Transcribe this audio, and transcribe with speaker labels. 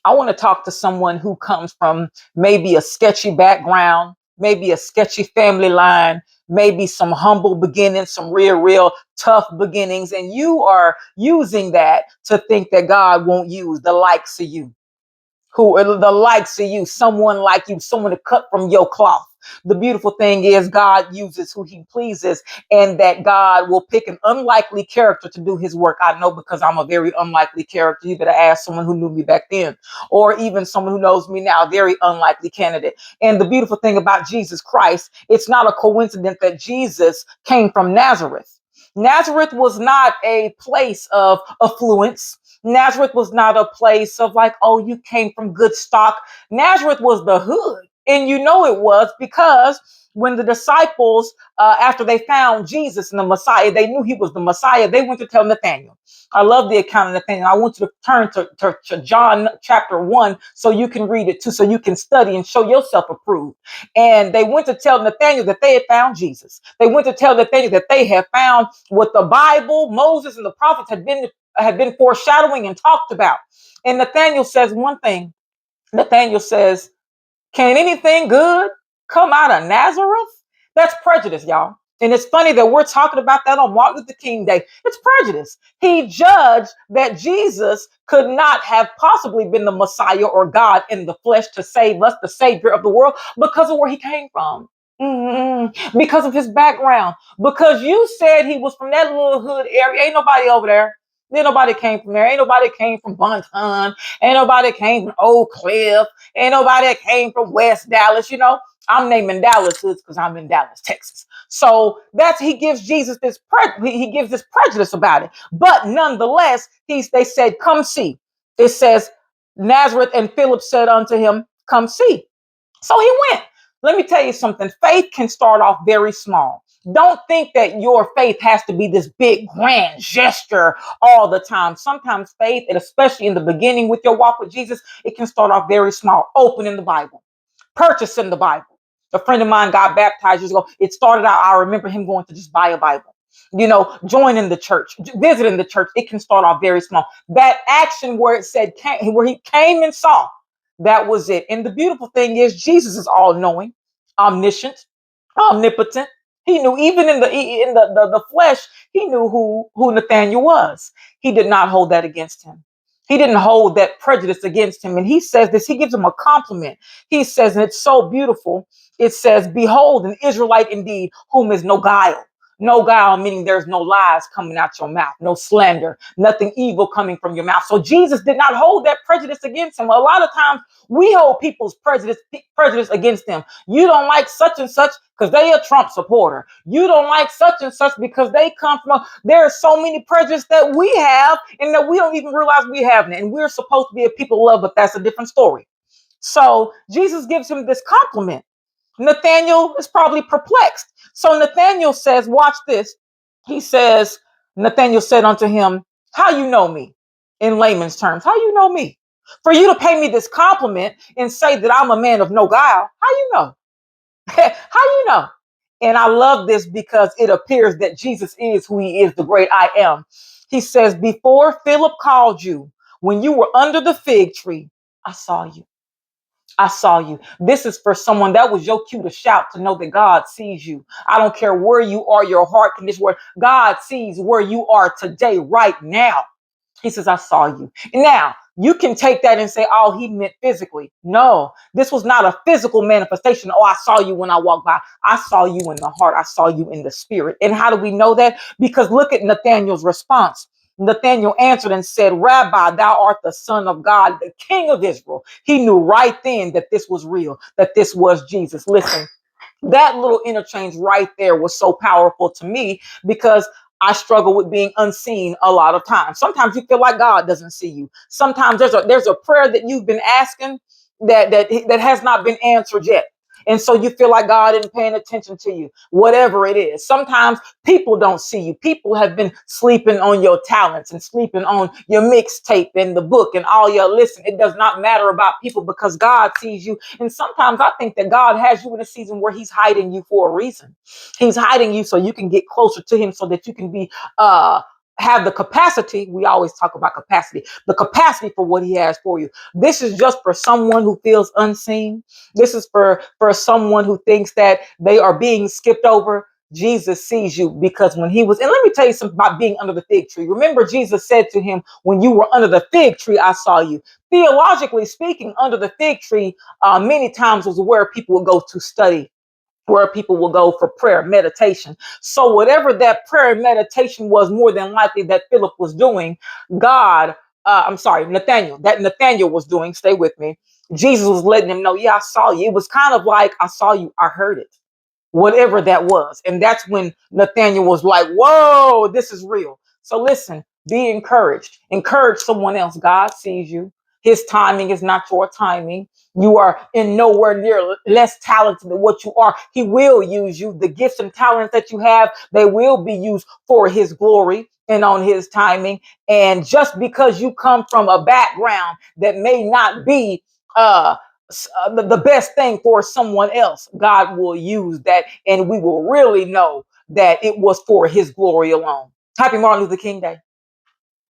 Speaker 1: I want to talk to someone who comes from maybe a sketchy background, maybe a sketchy family line, maybe some humble beginnings, some real tough beginnings. And you are using that to think that God won't use the likes of you, who are the likes of you, someone like you, someone to cut from your cloth. The beautiful thing is God uses who he pleases, and that God will pick an unlikely character to do his work. I know, because I'm a very unlikely character. You better ask someone who knew me back then, or even someone who knows me now, a very unlikely candidate. And the beautiful thing about Jesus Christ, it's not a coincidence that Jesus came from Nazareth. Nazareth was not a place of affluence. Nazareth was not a place of like, oh, you came from good stock. Nazareth was the hood. And you know it was, because when the disciples, after they found Jesus and the Messiah, they knew he was the Messiah. They went to tell Nathaniel. I love the account of Nathaniel. I want you to turn to John chapter 1 so you can read it too, so you can study and show yourself approved. And they went to tell Nathaniel that they had found Jesus. They went to tell Nathaniel that they had found what the Bible, Moses, and the prophets had been foreshadowing and talked about. And Nathaniel says one thing. Nathaniel says, can anything good come out of Nazareth? That's prejudice, y'all. And it's funny that we're talking about that on Martin Luther King Day. It's prejudice. He judged that Jesus could not have possibly been the Messiah or God in the flesh to save us, the Savior of the world, because of where he came from. Because of his background. Because you said he was from that little hood area. Ain't nobody over there. Ain't nobody came from there. Ain't nobody came from Bonton. Ain't nobody came from Oak Cliff. Ain't nobody came from West Dallas. I'm naming Dallas because I'm in Dallas, Texas. So he gives Jesus he gives this prejudice about it. But nonetheless, they said, come see. It says Nazareth, and Philip said unto him, come see. So he went. Let me tell you something. Faith can start off very small. Don't think that your faith has to be this big, grand gesture all the time. Sometimes faith, and especially in the beginning with your walk with Jesus, it can start off very small. Opening the Bible, purchasing the Bible. A friend of mine got baptized years ago. It started out, I remember him going to just buy a Bible. Joining the church, visiting the church. It can start off very small. That action where it said, where he came and saw, that was it. And the beautiful thing is, Jesus is all knowing, omniscient, omnipotent. He knew, even in the flesh, he knew who Nathaniel was. He did not hold that against him. He didn't hold that prejudice against him. And he says this, he gives him a compliment. He says, and it's so beautiful. It says, behold, an Israelite indeed, whom is no guile. No guile, meaning there's no lies coming out your mouth, no slander, nothing evil coming from your mouth. So Jesus did not hold that prejudice against him. A lot of times we hold people's prejudice against them. You don't like such and such because they a Trump supporter. You don't like such and such because they come from there are so many prejudices that we have, and that we don't even realize we have it. And we're supposed to be a people of love, but that's a different story. So Jesus gives him this compliment. Nathaniel is probably perplexed. So Nathaniel says, watch this. He says, Nathaniel said unto him, how you know me? In layman's terms, how you know me? For you to pay me this compliment and say that I'm a man of no guile, how you know? How you know? And I love this because it appears that Jesus is who he is, the great I am. He says, before Philip called you, when you were under the fig tree, I saw you. I saw you. This is for someone that was your cue to shout, to know that God sees you. I don't care where you are, your heart condition, where God sees where you are today, right now. He says, I saw you. Now, you can take that and say, oh, he meant physically. No, this was not a physical manifestation. Oh, I saw you when I walked by. I saw you in the heart. I saw you in the spirit. And how do we know that? Because look at Nathaniel's response. Nathanael answered and said, Rabbi, thou art the Son of God, the King of Israel. He knew right then that this was real, that this was Jesus. Listen, that little interchange right there was so powerful to me, because I struggle with being unseen a lot of times. Sometimes you feel like God doesn't see you. Sometimes there's a prayer that you've been asking that has not been answered yet. And so you feel like God isn't paying attention to you, whatever it is. Sometimes people don't see you. People have been sleeping on your talents and sleeping on your mixtape and the book and all your listen. It does not matter about people, because God sees you. And sometimes I think that God has you in a season where he's hiding you for a reason. He's hiding you so you can get closer to him, so that you can be have the capacity. We always talk about capacity, the capacity for what he has for you. This is just for someone who feels unseen. This is for someone who thinks that they are being skipped over. Jesus sees you, because when he was, and let me tell you something about being under the fig tree. Remember, Jesus said to him, when you were under the fig tree, I saw you. Theologically speaking, under the fig tree, many times was where people would go to study, where people will go for prayer, meditation. So whatever that prayer and meditation was, more than likely that Philip was doing, God, I'm sorry, Nathaniel was doing, stay with me. Jesus was letting him know, yeah, I saw you. It was kind of like, I saw you, I heard it, whatever that was. And that's when Nathaniel was like, whoa, this is real. So listen, be encouraged. Encourage someone else. God sees you. His timing is not your timing. You are in nowhere near less talented than what you are. He will use you. The gifts and talents that you have, they will be used for his glory and on his timing. And just because you come from a background that may not be uh the best thing for someone else, God will use that, and we will really know that it was for his glory alone. Happy Martin Luther King Day.